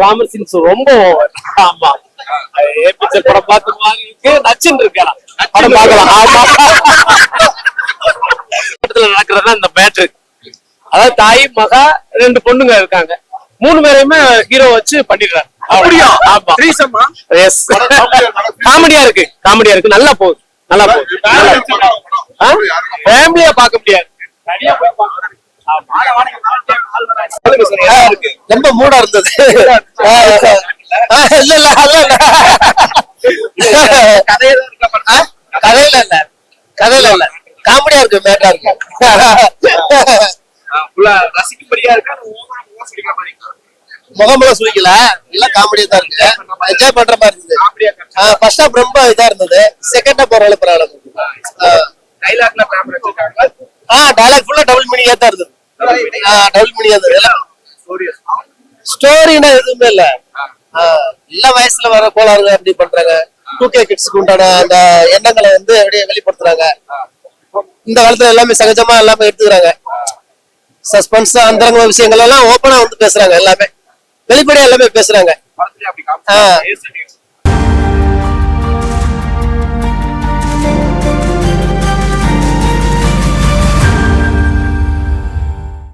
Ramar scenes ரொம்ப over. ஆமா picture படம் பார்த்து வாங்கிட்டு நச்சுன்னு இருக்கா படம் பார்க்கலாம். ஆமா படத்துல நடக்கிறதா இந்த மேட்ரு. அதாவது தாய் மகா 2 பொண்ணுங்க இருக்காங்க. 3 பேரையுமே ஹீரோ வச்சு பண்ணிடுறாரு. அப்படியா? ஆமா. த்ரீசமா? எஸ். காமெடியா இருக்கு. நல்லா போகுது. ஃபேமிலியா பார்க்க முடியாது. ரொம்ப மூடா இருந்தது. கதையில இல்ல காமெடியா இருக்கு. மேட்டா இருக்கு. ரசிக்கும்படியா இருக்கா? முகமெல்லாம் சுழிக்கல. எல்லாம் காமெடியா தான் இருக்கு. என்ஜாய் பண்ற மாதிரி இருந்தது. ஃபர்ஸ்ட் ஹாப் ரொம்ப இதா இருந்தது. செகண்ட் ஹாப் ஓரளவு பரவாயில்ல. டயலாக் ஃபுல்லா டபுள் மீனிங்கா தான் இருந்தது. டபுள் மீனிங்கா இருந்தது. ஸ்டோரினா எதுவுமே இல்ல. எல்லா வயசுல வர கோளாறுங்க அப்படி பண்றாங்க. 2K கிட்ஸ்க்கு உண்டான அந்த எண்ணங்களை வந்து அப்படியே வெளிப்படுத்துறாங்க. இந்த காலத்துல எல்லாமே சகஜமா எல்லாமே எடுத்துக்கிறாங்க. சஸ்பென்ஸ் அந்தரங்க விஷயங்கள் எல்லாம் ஓப்பனா வந்து பேசுறாங்க. எல்லாமே வெளிப்படையா எல்லாமே பேசுறாங்க.